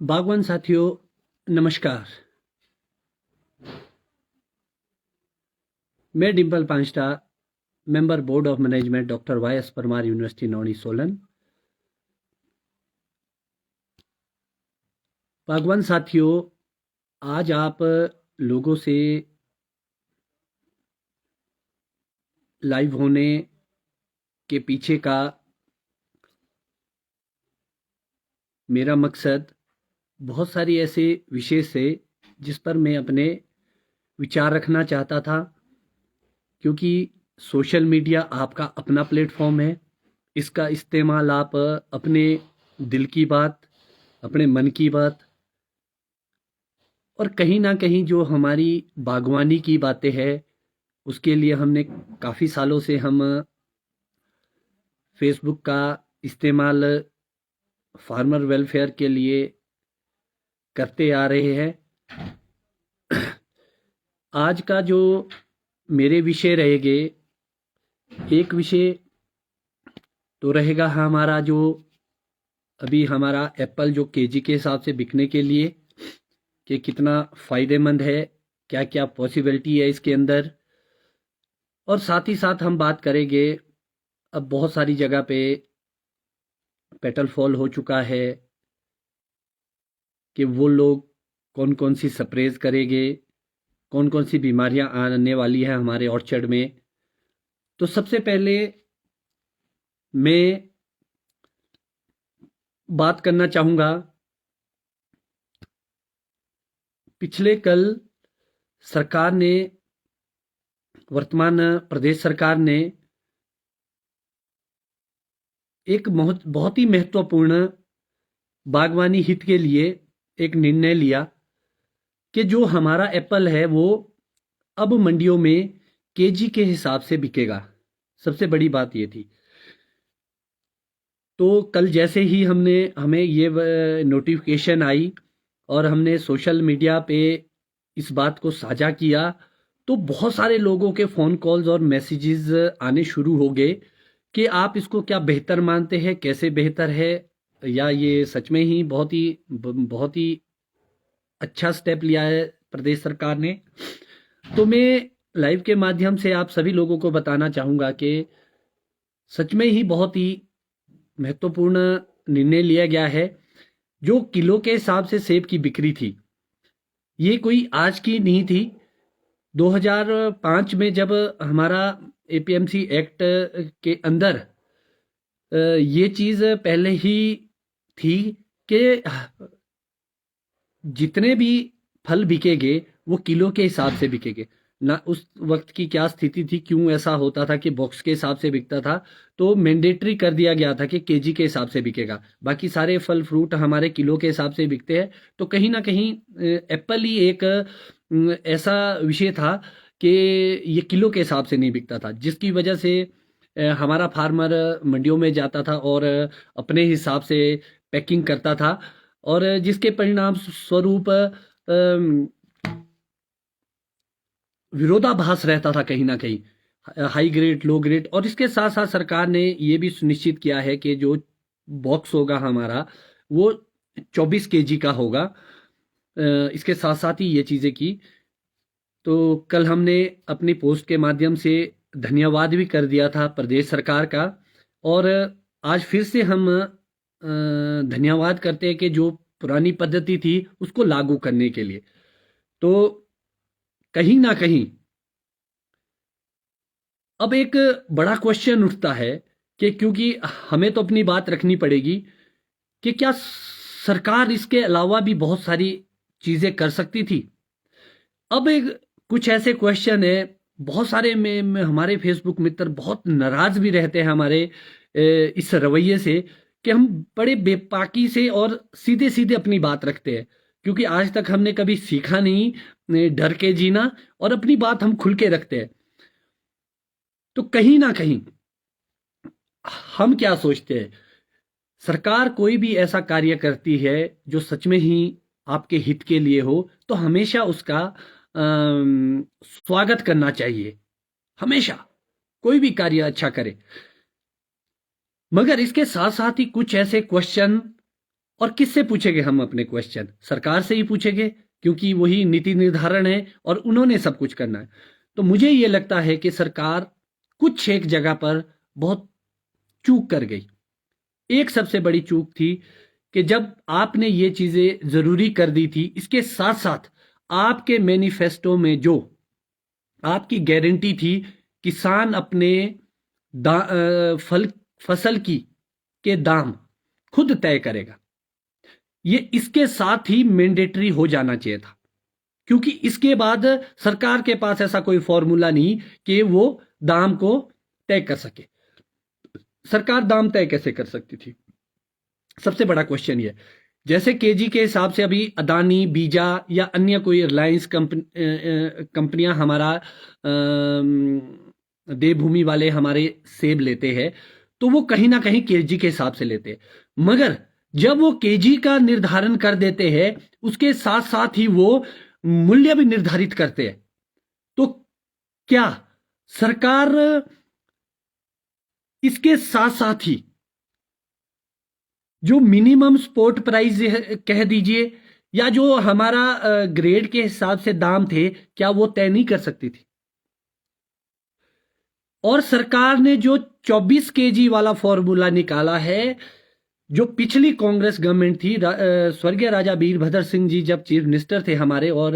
बागवान साथियों, नमस्कार। मैं Dimple Panchta, member board of management doctor Y S Parmar University Nauni Solan. बागवान साथियों, आज आप लोगों से लाइव होने के पीछे का मेरा मकसद बहुत सारी ऐसे विषय से जिस पर मैं अपने विचार रखना चाहता था, क्योंकि सोशल मीडिया आपका अपना प्लेटफॉर्म है। इसका इस्तेमाल आप अपने दिल की बात, अपने मन की बात और कहीं ना कहीं जो हमारी बागवानी की बातें हैं उसके लिए हमने काफ़ी सालों से हम फेसबुक का इस्तेमाल फार्मर वेलफेयर के लिए करते आ रहे हैं। आज का जो मेरे विषय रहेंगे, एक विषय तो रहेगा हमारा जो अभी हमारा एप्पल जो केजी के हिसाब से बिकने के लिए कि कितना फ़ायदेमंद है, क्या क्या पॉसिबिलिटी है इसके अंदर। और साथ ही साथ हम बात करेंगे, अब बहुत सारी जगह पे पेटल फॉल हो चुका है कि वो लोग कौन कौन सी स्प्रेज करेंगे, कौन कौन सी बीमारियां आने वाली हैं हमारे ऑर्चर्ड में। तो सबसे पहले मैं बात करना चाहूँगा, पिछले कल सरकार ने, वर्तमान प्रदेश सरकार ने एक बहुत ही महत्वपूर्ण बागवानी हित के लिए एक निर्णय लिया कि जो हमारा एप्पल है वो अब मंडियों में केजी के हिसाब से बिकेगा। सबसे बड़ी बात ये थी। तो कल जैसे ही हमें ये नोटिफिकेशन आई और हमने सोशल मीडिया पे इस बात को साझा किया, तो बहुत सारे लोगों के फ़ोन कॉल्स और मैसेजेस आने शुरू हो गए कि आप इसको क्या बेहतर मानते हैं, कैसे बेहतर है, या ये सच में ही बहुत ही अच्छा स्टेप लिया है प्रदेश सरकार ने। तो मैं लाइव के माध्यम से आप सभी लोगों को बताना चाहूँगा कि सच में ही बहुत ही महत्वपूर्ण निर्णय लिया गया है। जो किलो के हिसाब से सेब की बिक्री थी, ये कोई आज की नहीं थी। 2005 में जब हमारा एपीएमसी एक्ट के अंदर ये चीज़ पहले ही थी कि जितने भी फल बिकेंगे वो किलो के हिसाब से बिकेंगे ना। उस वक्त की क्या स्थिति थी, क्यों ऐसा होता था कि बॉक्स के हिसाब से बिकता था, तो मैंडेटरी कर दिया गया था कि केजी के हिसाब से बिकेगा, बाकी सारे फल फ्रूट हमारे किलो के हिसाब से बिकते हैं। तो कहीं ना कहीं एप्पल ही एक ऐसा विषय था कि ये किलो के हिसाब से नहीं बिकता था, जिसकी वजह से हमारा फार्मर मंडियों में जाता था और अपने हिसाब से पैकिंग करता था, और जिसके परिणाम स्वरूप विरोधाभास रहता था कहीं ना कहीं, हाई ग्रेड लो ग्रेड। और इसके साथ साथ सरकार ने ये भी सुनिश्चित किया है कि जो बॉक्स होगा हमारा वो 24 केजी का होगा। इसके साथ साथ ही ये चीज़ें की। तो कल हमने अपनी पोस्ट के माध्यम से धन्यवाद भी कर दिया था प्रदेश सरकार का, और आज फिर से हम धन्यवाद करते हैं कि जो पुरानी पद्धति थी उसको लागू करने के लिए। तो कहीं ना कहीं अब एक बड़ा क्वेश्चन उठता है कि क्योंकि हमें तो अपनी बात रखनी पड़ेगी कि क्या सरकार इसके अलावा भी बहुत सारी चीज़ें कर सकती थी। अब एक कुछ ऐसे क्वेश्चन है, बहुत सारे में हमारे फेसबुक मित्र बहुत नाराज भी रहते हैं हमारे इस रवैये से कि हम बड़े बेपाकी से और सीधे सीधे अपनी बात रखते हैं, क्योंकि आज तक हमने कभी सीखा नहीं डर के जीना, और अपनी बात हम खुल के रखते हैं। तो कहीं ना कहीं हम क्या सोचते हैं, सरकार कोई भी ऐसा कार्य करती है जो सच में ही आपके हित के लिए हो तो हमेशा उसका स्वागत करना चाहिए। हमेशा कोई भी कार्य अच्छा करे, मगर इसके साथ साथ ही कुछ ऐसे क्वेश्चन और किससे पूछेंगे हम अपने क्वेश्चन? सरकार से ही पूछेंगे, क्योंकि वही नीति निर्धारण है और उन्होंने सब कुछ करना है। तो मुझे ये लगता है कि सरकार कुछ एक जगह पर बहुत चूक कर गई। एक सबसे बड़ी चूक थी कि जब आपने ये चीजें जरूरी कर दी थी, इसके साथ साथ आपके मैनिफेस्टो में जो आपकी गारंटी थी, किसान अपने फसल की के दाम खुद तय करेगा, ये इसके साथ ही मैंडेटरी हो जाना चाहिए था। क्योंकि इसके बाद सरकार के पास ऐसा कोई फॉर्मूला नहीं कि वो दाम को तय कर सके। सरकार दाम तय कैसे कर सकती थी? सबसे बड़ा क्वेश्चन ये। जैसे केजी के हिसाब से अभी अदानी, बीजा या अन्य कोई रिलायंस कंपनियां हमारा देवभूमि वाले हमारे सेब लेते हैं, तो वो कहीं ना कहीं केजी के हिसाब से लेते हैं। मगर जब वो केजी का निर्धारण कर देते हैं, उसके साथ साथ ही वो मूल्य भी निर्धारित करते हैं। तो क्या सरकार इसके साथ साथ ही जो मिनिमम स्पोर्ट प्राइस कह दीजिए, या जो हमारा ग्रेड के हिसाब से दाम थे, क्या वो तय नहीं कर सकती थी? और सरकार ने जो 24 केजी वाला फॉर्मूला निकाला है, जो पिछली कांग्रेस गवर्नमेंट थी, स्वर्गीय राजा वीरभद्र सिंह जी जब चीफ मिनिस्टर थे हमारे, और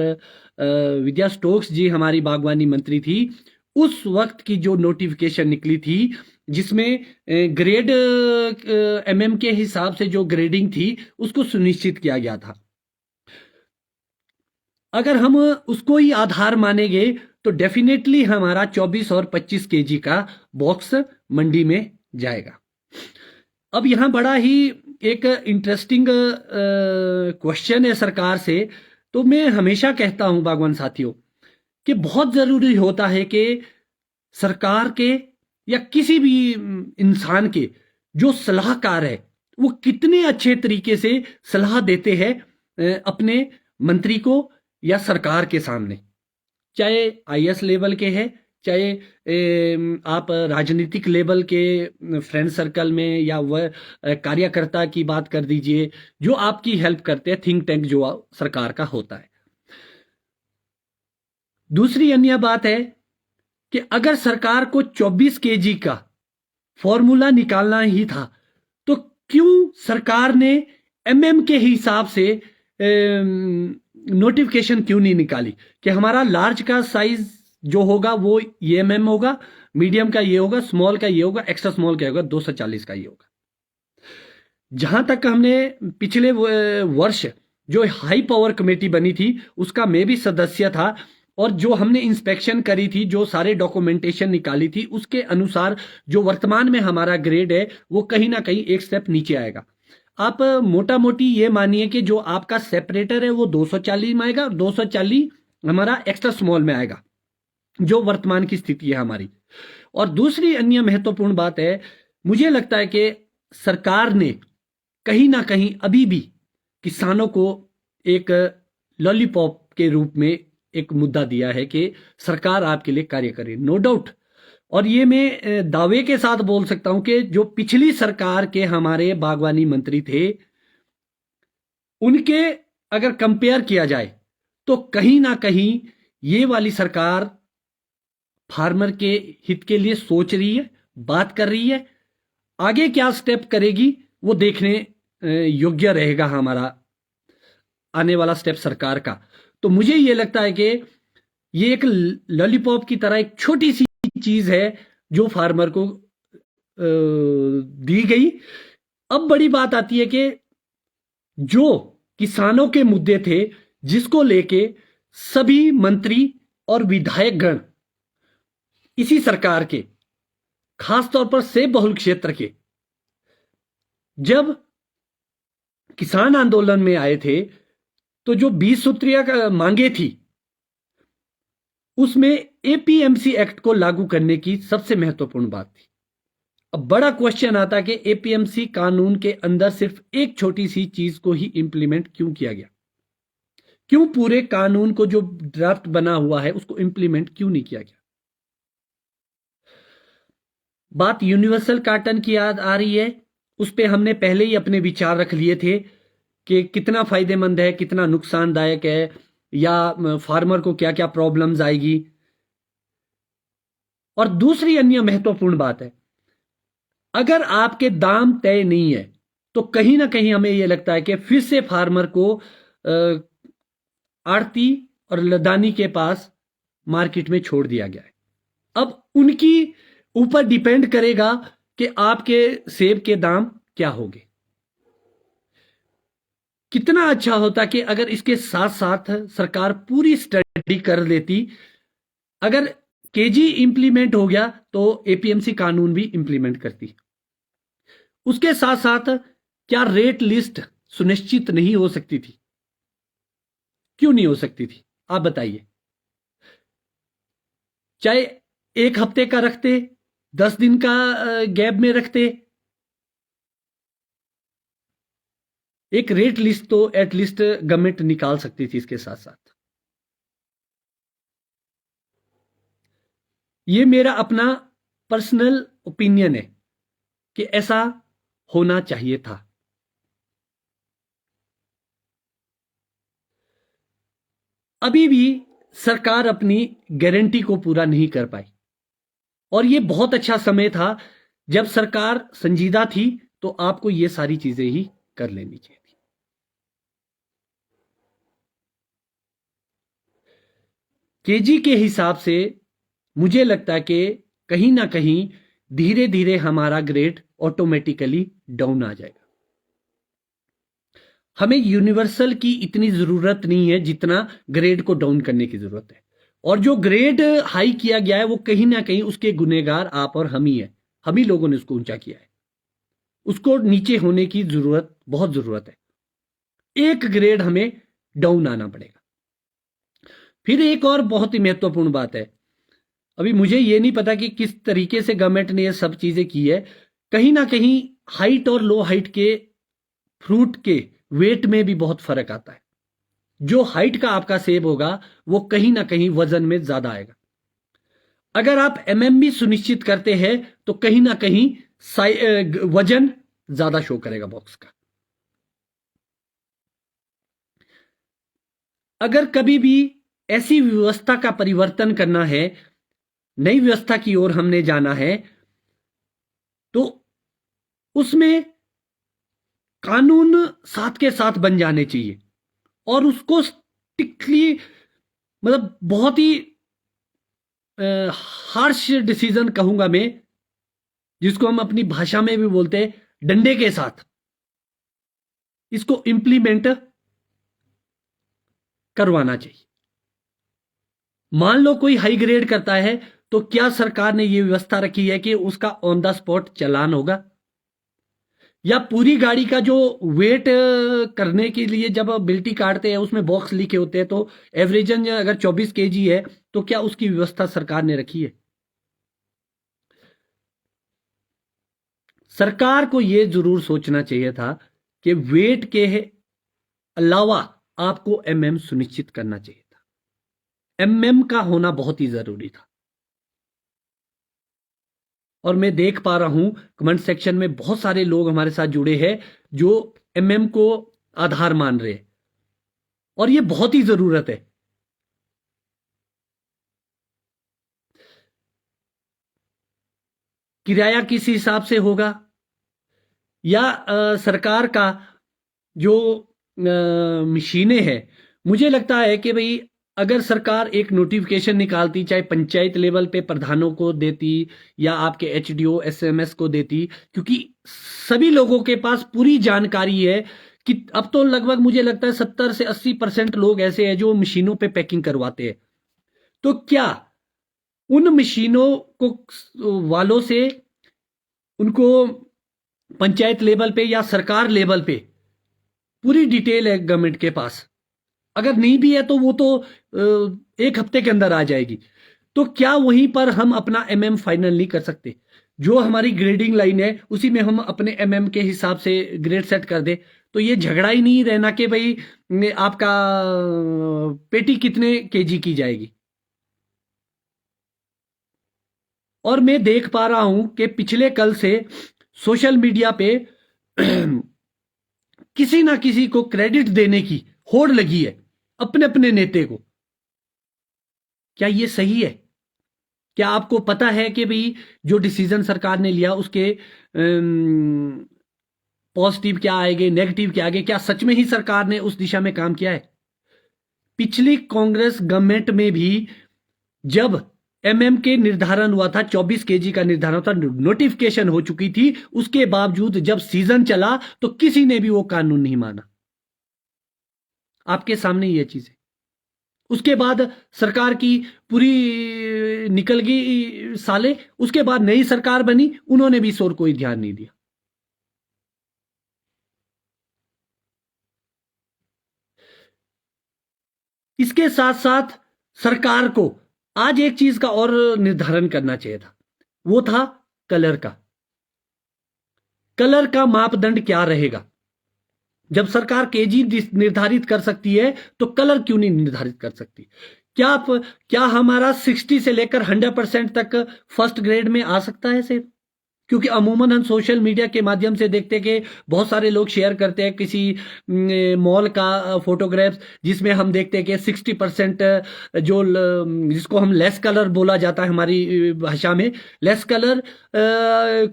विद्या स्टोक्स जी हमारी बागवानी मंत्री थी, उस वक्त की जो नोटिफिकेशन निकली थी, जिसमें ग्रेड एमएम के हिसाब से जो ग्रेडिंग थी उसको सुनिश्चित किया गया था। अगर हम उसको ही आधार मानेंगे तो डेफिनेटली हमारा 24 और 25 केजी का बॉक्स मंडी में जाएगा। अब यहां बड़ा ही एक इंटरेस्टिंग क्वेश्चन है सरकार से। तो मैं हमेशा कहता हूं बागवान साथियों कि बहुत जरूरी होता है कि सरकार के या किसी भी इंसान के जो सलाहकार है, वो कितने अच्छे तरीके से सलाह देते हैं अपने मंत्री को या सरकार के सामने, चाहे आईएएस लेवल के हैं, चाहे आप राजनीतिक लेवल के फ्रेंड सर्कल में, या वह कार्यकर्ता की बात कर दीजिए जो आपकी हेल्प करते हैं, थिंक टैंक जो सरकार का होता है। दूसरी अन्य बात है कि अगर सरकार को 24 केजी का फॉर्मूला निकालना ही था, तो क्यों सरकार ने एमएम के हिसाब से नोटिफिकेशन क्यों नहीं निकाली कि हमारा लार्ज का साइज जो होगा वो ये एमएम होगा, मीडियम का ये होगा, स्मॉल का ये होगा, एक्स्ट्रा स्मॉल का होगा, 240 का ये होगा। जहां तक हमने पिछले वर्ष जो हाई पावर कमेटी बनी थी उसका मैं भी सदस्य था, और जो हमने इंस्पेक्शन करी थी, जो सारे डॉक्यूमेंटेशन निकाली थी, उसके अनुसार जो वर्तमान में हमारा ग्रेड है वो कहीं ना कहीं एक स्टेप नीचे आएगा। आप मोटा मोटी ये मानिए कि जो आपका सेपरेटर है वो 240 में आएगा, और 240 हमारा एक्स्ट्रा स्मॉल में आएगा, जो वर्तमान की स्थिति है हमारी। और दूसरी अन्य महत्वपूर्ण बात है, मुझे लगता है कि सरकार ने कहीं ना कहीं अभी भी किसानों को एक लॉलीपॉप के रूप में एक मुद्दा दिया है कि सरकार आपके लिए कार्य करे। नो डाउट, और ये मैं दावे के साथ बोल सकता हूं कि जो पिछली सरकार के हमारे बागवानी मंत्री थे, उनके अगर कंपेयर किया जाए तो कहीं ना कहीं ये वाली सरकार फार्मर के हित के लिए सोच रही है, बात कर रही है। आगे क्या स्टेप करेगी वो देखने योग्य रहेगा हमारा आने वाला स्टेप सरकार का। तो मुझे ये लगता है कि ये एक लॉलीपॉप की तरह एक छोटी सी चीज है जो फार्मर को दी गई। अब बड़ी बात आती है कि जो किसानों के मुद्दे थे, जिसको लेके सभी मंत्री और विधायक गण इसी सरकार के, खासतौर पर सेब बहुल क्षेत्र के, जब किसान आंदोलन में आए थे तो जो 20 सूत्रीय मांगे थी उसमें एपीएमसी एक्ट को लागू करने की सबसे महत्वपूर्ण बात थी। अब बड़ा क्वेश्चन आता है कि एपीएमसी कानून के अंदर सिर्फ एक छोटी सी चीज को ही इंप्लीमेंट क्यों किया गया, क्यों पूरे कानून को जो ड्राफ्ट बना हुआ है उसको इंप्लीमेंट क्यों नहीं किया गया। बात यूनिवर्सल कार्टन की याद आ रही है, उस पर हमने पहले ही अपने विचार रख लिए थे कि कितना फायदेमंद है, कितना नुकसानदायक है, या फार्मर को क्या क्या प्रॉब्लम्स आएगी। और दूसरी अन्य महत्वपूर्ण बात है, अगर आपके दाम तय नहीं है तो कहीं ना कहीं हमें यह लगता है कि फिर से फार्मर को आड़ती और लदानी के पास मार्केट में छोड़ दिया गया है। अब उनकी ऊपर डिपेंड करेगा कि आपके सेब के दाम क्या होंगे। कितना अच्छा होता कि अगर इसके साथ साथ सरकार पूरी स्टडी कर लेती। अगर केजी इंप्लीमेंट हो गया तो एपीएमसी कानून भी इंप्लीमेंट करती। उसके साथ साथ क्या रेट लिस्ट सुनिश्चित नहीं हो सकती थी? क्यों नहीं हो सकती थी, आप बताइए। चाहे एक हफ्ते का रखते, 10 दिन का गैप में रखते, एक रेट लिस्ट तो एटलीस्ट गवर्नमेंट निकाल सकती थी इसके साथ साथ। ये मेरा अपना पर्सनल ओपिनियन है कि ऐसा होना चाहिए था। अभी भी सरकार अपनी गारंटी को पूरा नहीं कर पाई, और ये बहुत अच्छा समय था जब सरकार संजीदा थी, तो आपको ये सारी चीजें ही कर लेनी चाहिए थी। केजी के हिसाब से मुझे लगता है कि कहीं ना कहीं धीरे धीरे हमारा ग्रेड ऑटोमेटिकली डाउन आ जाएगा। हमें यूनिवर्सल की इतनी जरूरत नहीं है जितना ग्रेड को डाउन करने की जरूरत है। और जो ग्रेड हाई किया गया है वो कहीं ना कहीं उसके गुनेगार आप और हम ही है। हम ही लोगों ने उसको ऊंचा किया है। उसको नीचे होने की जरूरत, बहुत जरूरत है। एक ग्रेड हमें डाउन आना पड़ेगा। फिर एक और बहुत ही महत्वपूर्ण बात है, अभी मुझे ये नहीं पता कि किस तरीके से गवर्नमेंट ने ये सब चीजें की है। कहीं ना कहीं हाइट और लो हाइट के फ्रूट के वेट में भी बहुत फर्क आता है। जो हाइट का आपका सेब होगा वो कहीं ना कहीं वजन में ज्यादा आएगा। अगर आप एमएमबी सुनिश्चित करते हैं तो कहीं ना कहीं वजन ज्यादा शो करेगा बॉक्स का। अगर कभी भी ऐसी व्यवस्था का परिवर्तन करना है, नई व्यवस्था की ओर हमने जाना है, तो उसमें कानून साथ के साथ बन जाने चाहिए। और उसको स्ट्रिक्टली, मतलब बहुत ही हार्श डिसीजन कहूंगा मैं, जिसको हम अपनी भाषा में भी बोलते हैं, डंडे के साथ इसको इंप्लीमेंट करवाना चाहिए। मान लो कोई हाई ग्रेड करता है तो क्या सरकार ने यह व्यवस्था रखी है कि उसका ऑन द स्पॉट चालान होगा, या पूरी गाड़ी का जो वेट करने के लिए जब बिल्टी काटते हैं उसमें बॉक्स लिखे होते हैं, तो एवरेजन अगर 24 केजी है तो क्या उसकी व्यवस्था सरकार ने रखी है? सरकार को यह जरूर सोचना चाहिए था कि वेट के अलावा आपको एमएम सुनिश्चित करना चाहिए था। एमएम का होना बहुत ही जरूरी था। और मैं देख पा रहा हूं कमेंट सेक्शन में बहुत सारे लोग हमारे साथ जुड़े हैं जो एमएम को आधार मान रहे हैं, और यह बहुत ही जरूरत है। किराया किस हिसाब से होगा, या सरकार का जो मशीनें हैं, मुझे लगता है कि भाई अगर सरकार एक नोटिफिकेशन निकालती, चाहे पंचायत लेवल पे प्रधानों को देती या आपके एचडीओ एसएमएस को देती, क्योंकि सभी लोगों के पास पूरी जानकारी है कि अब तो लगभग मुझे लगता है 70 से 80% लोग ऐसे हैं जो मशीनों पे पैकिंग करवाते हैं। तो क्या उन मशीनों को वालों से उनको पंचायत लेवल पे या सरकार लेवल पे पूरी डिटेल है गवर्नमेंट के पास? अगर नहीं भी है तो वो तो एक हफ्ते के अंदर आ जाएगी। तो क्या वहीं पर हम अपना एमएम फाइनल नहीं कर सकते? जो हमारी ग्रेडिंग लाइन है उसी में हम अपने एमएम के हिसाब से ग्रेड सेट कर दे, तो ये झगड़ा ही नहीं रहना कि भाई आपका पेटी कितने केजी की जाएगी। और मैं देख पा रहा हूं कि पिछले कल से सोशल मीडिया पे किसी ना किसी को क्रेडिट देने की होड़ लगी है, अपने अपने नेता को। क्या ये सही है? क्या आपको पता है कि भाई जो डिसीजन सरकार ने लिया उसके पॉजिटिव क्या आएंगे, नेगेटिव क्या आएंगे? क्या सच में ही सरकार ने उस दिशा में काम किया है? पिछली कांग्रेस गवर्नमेंट में भी जब एमएम के निर्धारण हुआ था, 24 केजी का निर्धारण था, नोटिफिकेशन हो चुकी थी, उसके बावजूद जब सीजन चला तो किसी ने भी वो कानून नहीं माना। आपके सामने ये चीज है। उसके बाद सरकार की पूरी निकल गई साले, उसके बाद नई सरकार बनी, उन्होंने भी इस ओर कोई ध्यान नहीं दिया। इसके साथ साथ सरकार को आज एक चीज का और निर्धारण करना चाहिए था, वो था कलर का। कलर का मापदंड क्या रहेगा? जब सरकार केजी निर्धारित कर सकती है तो कलर क्यों नहीं निर्धारित कर सकती? क्या हमारा 60 से लेकर 100% तक फर्स्ट ग्रेड में आ सकता है सेब? क्योंकि अमूमन हम सोशल मीडिया के माध्यम से देखते हैं कि बहुत सारे लोग शेयर करते हैं किसी मॉल का फोटोग्राफ्स, जिसमें हम देखते हैं कि 60% जो जिसको हम लेस कलर बोला जाता है हमारी भाषा में, लेस कलर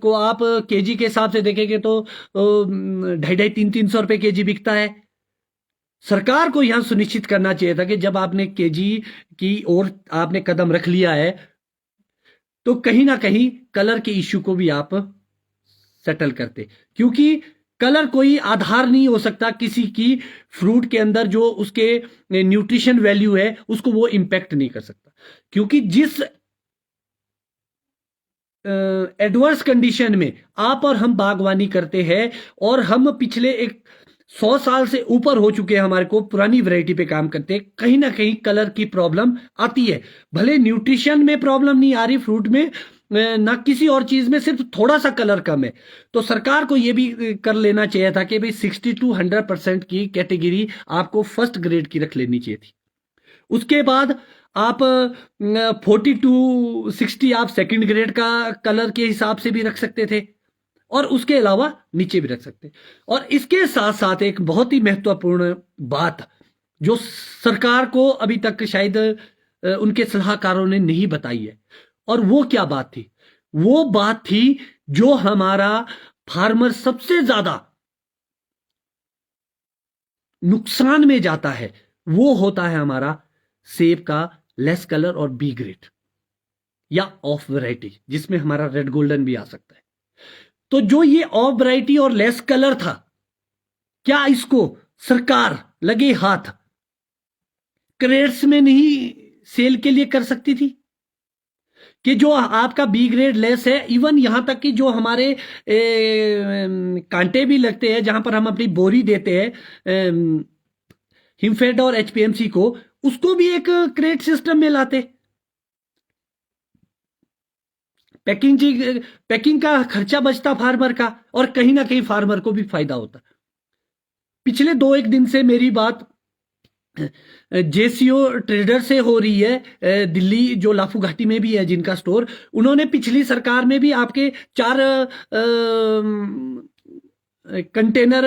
को आप केजी के हिसाब से देखेंगे तो 250-300 रुपए केजी बिकता है। सरकार को यहां सुनिश्चित करना चाहिए था कि जब आपने केजी की ओर आपने कदम रख लिया है तो कहीं ना कहीं कलर के इश्यू को भी आप सेटल करते, क्योंकि कलर कोई आधार नहीं हो सकता किसी की फ्रूट के अंदर जो उसके न्यूट्रिशन वैल्यू है उसको वो इंपैक्ट नहीं कर सकता। क्योंकि जिस एडवर्स कंडीशन में आप और हम बागवानी करते हैं, और हम पिछले 100 साल से ऊपर हो चुके हैं, हमारे को पुरानी वैरायटी पे काम करते हैं, कहीं ना कहीं कलर की प्रॉब्लम आती है। भले न्यूट्रिशन में प्रॉब्लम नहीं आ रही फ्रूट में, ना किसी और चीज में, सिर्फ थोड़ा सा कलर कम है, तो सरकार को यह भी कर लेना चाहिए था कि भाई 60 to 100% की कैटेगरी आपको फर्स्ट ग्रेड की रख लेनी चाहिए थी। उसके बाद आप 40 to 60 आप सेकंड ग्रेड का कलर के हिसाब से भी रख सकते थे, और उसके अलावा नीचे भी रख सकते। और इसके साथ साथ एक बहुत ही महत्वपूर्ण बात जो सरकार को अभी तक शायद उनके सलाहकारों ने नहीं बताई है, और वो क्या बात थी? वो बात थी जो हमारा फार्मर सबसे ज्यादा नुकसान में जाता है, वो होता है हमारा सेब का लेस कलर और बी ग्रेड या ऑफ वैरायटी, जिसमें हमारा रेड गोल्डन भी आ सकता है। तो जो ये ऑफ वैरायटी और लेस कलर था, क्या इसको सरकार लगे हाथ क्रेट्स में नहीं सेल के लिए कर सकती थी? कि जो आपका बी ग्रेड लेस है, इवन यहां तक कि जो हमारे कांटे भी लगते हैं जहां पर हम अपनी बोरी देते हैं हिमफेड और एचपीएमसी को, उसको भी एक क्रेट सिस्टम में लाते। पैकिंग का खर्चा बचता फार्मर का, और कहीं ना कहीं फार्मर को भी फायदा होता। पिछले 2-1 दिन से मेरी बात जेसीओ ट्रेडर से हो रही है, दिल्ली जो लाफू घाटी में भी है जिनका स्टोर, उन्होंने पिछली सरकार में भी आपके 4 कंटेनर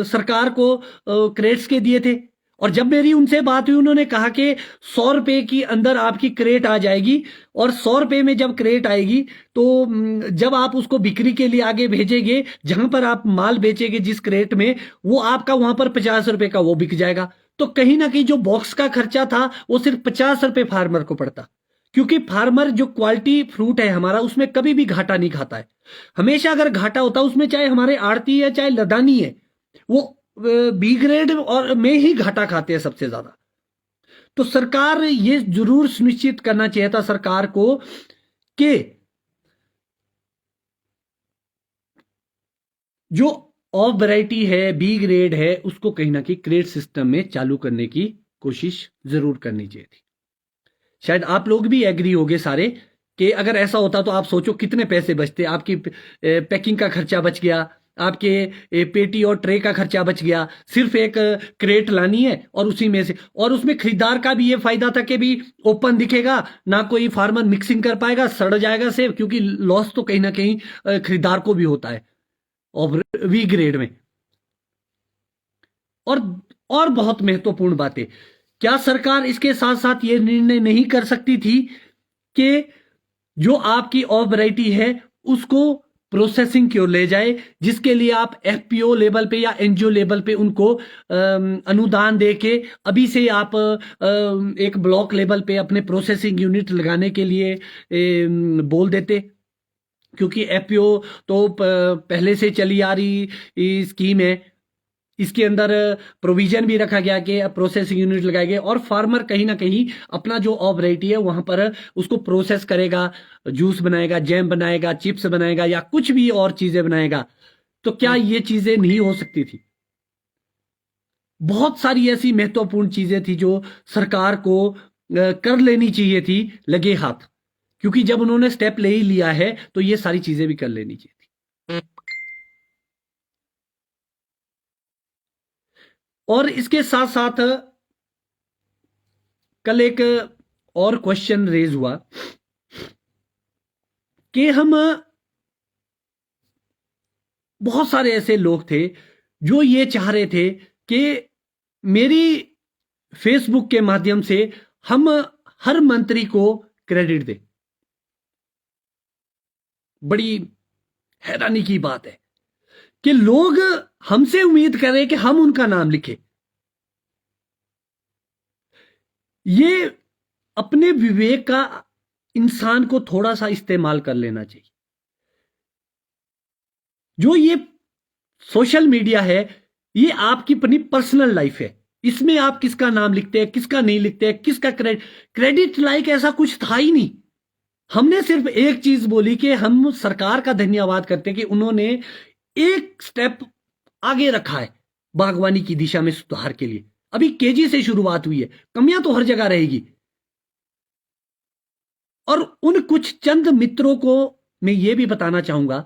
सरकार को क्रेट्स के दिए थे। और जब मेरी उनसे बात हुई, उन्होंने कहा कि 100 रुपए की अंदर आपकी क्रेट आ जाएगी, और 100 रुपए में जब क्रेट आएगी तो जब आप उसको बिक्री के लिए आगे भेजेंगे, जहां पर आप माल बेचेंगे जिस क्रेट में, वो आपका वहां पर 50 रुपए का वो बिक जाएगा। तो कहीं ना कहीं जो बॉक्स का खर्चा था वो सिर्फ 50 रुपए फार्मर को पड़ता, क्योंकि फार्मर जो क्वालिटी फ्रूट है हमारा, उसमें कभी भी घाटा नहीं खाता है। हमेशा अगर घाटा होता उसमें, चाहे हमारे आड़ती है चाहे लदानी है, वो बी ग्रेड और में ही घाटा खाते हैं सबसे ज्यादा। तो सरकार ये जरूर सुनिश्चित करना चाहिए था सरकार को कि जो ऑफ वैरायटी है, बी ग्रेड है, उसको कहीं ना कहीं क्रेट सिस्टम में चालू करने की कोशिश जरूर करनी चाहिए थी। शायद आप लोग भी एग्री होंगे सारे कि अगर ऐसा होता तो आप सोचो कितने पैसे बचते। आपकी पैकिंग का खर्चा बच गया, आपके पेटी और ट्रे का खर्चा बच गया, सिर्फ एक क्रेट लानी है और उसी में से। और उसमें खरीदार का भी ये फायदा था कि भी ओपन दिखेगा, ना कोई फार्मर मिक्सिंग कर पाएगा, सड़ जाएगा सेब, क्योंकि लॉस तो कहीं ना कहीं खरीदार को भी होता है और वी ग्रेड में। और बहुत महत्वपूर्ण बातें, क्या सरकार इसके साथ साथ यह निर्णय नहीं कर सकती थी कि जो आपकी ऑफ वैरायटी है उसको प्रोसेसिंग की ओर ले जाए, जिसके लिए आप एफपीओ लेवल पे या एनजीओ लेवल पे उनको अनुदान देके अभी से आप एक ब्लॉक लेवल पे अपने प्रोसेसिंग यूनिट लगाने के लिए बोल देते। क्योंकि एफपीओ तो पहले से चली आ रही स्कीम है, इसके अंदर प्रोविजन भी रखा गया कि प्रोसेसिंग यूनिट लगाए गए और फार्मर कहीं ना कहीं अपना जो ऑफ वैरायटी है वहां पर उसको प्रोसेस करेगा, जूस बनाएगा, जैम बनाएगा, चिप्स बनाएगा या कुछ भी और चीजें बनाएगा। तो क्या ये चीजें नहीं हो सकती थी? बहुत सारी ऐसी महत्वपूर्ण चीजें थी जो सरकार को कर लेनी चाहिए थी लगे हाथ, क्योंकि जब उन्होंने स्टेप ले ही लिया है तो ये सारी चीजें भी कर लेनी चाहिए थी। और इसके साथ साथ कल एक और क्वेश्चन रेज हुआ कि हम बहुत सारे ऐसे लोग थे जो ये चाह रहे थे कि मेरी फेसबुक के माध्यम से हम हर मंत्री को क्रेडिट दें। बड़ी हैरानी की बात है कि लोग हमसे उम्मीद करें कि हम उनका नाम लिखें। ये अपने विवेक का इंसान को थोड़ा सा इस्तेमाल कर लेना चाहिए। जो ये सोशल मीडिया है ये आपकी अपनी पर्सनल लाइफ है, इसमें आप किसका नाम लिखते हैं, किसका नहीं लिखते हैं, किसका क्रेडिट लाइक ऐसा कुछ था ही नहीं। हमने सिर्फ एक चीज बोली कि हम सरकार का धन्यवाद करते हैं कि उन्होंने एक स्टेप आगे रखा है बागवानी की दिशा में सुधार के लिए। अभी केजी से शुरुआत हुई है, कमियां तो हर जगह रहेगी। और उन कुछ चंद मित्रों को मैं ये भी बताना चाहूंगा,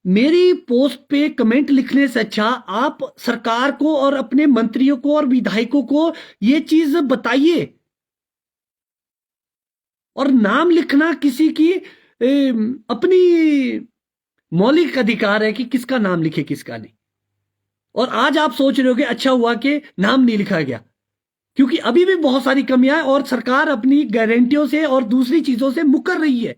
मेरी पोस्ट पे कमेंट लिखने से अच्छा आप सरकार को और अपने मंत्रियों को और विधायकों को ये चीज बताइए। और नाम लिखना किसी की अपनी मौलिक अधिकार है कि किसका नाम लिखे किसका नहीं। और आज आप सोच रहे हो कि अच्छा हुआ कि नाम नहीं लिखा गया, क्योंकि अभी भी बहुत सारी कमियां हैं और सरकार अपनी गारंटियों से और दूसरी चीजों से मुकर रही है।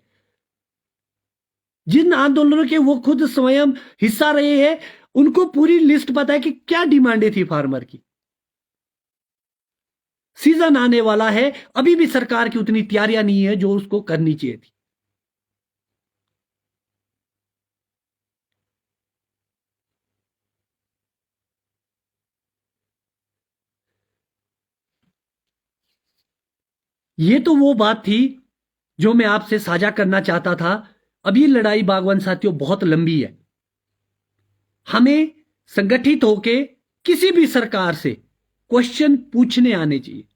जिन आंदोलनों के वो खुद स्वयं हिस्सा रहे हैं उनको पूरी लिस्ट पता है कि क्या डिमांडें थी फार्मर की। सीजन आने वाला है, अभी भी सरकार की उतनी तैयारियां नहीं है जो उसको करनी चाहिए थी। ये तो वो बात थी जो मैं आपसे साझा करना चाहता था। अब ये लड़ाई बागवान साथियों बहुत लंबी है। हमें संगठित होके किसी भी सरकार से क्वेश्चन पूछने आने चाहिए।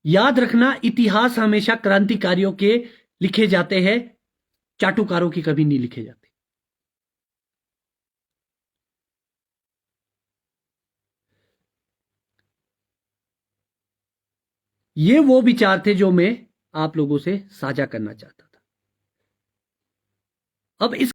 याद रखना, इतिहास हमेशा क्रांतिकारियों के लिखे जाते हैं, चाटुकारों की कभी नहीं लिखे जाते। ये वो विचार थे जो मैं आप लोगों से साझा करना चाहता था। अब इस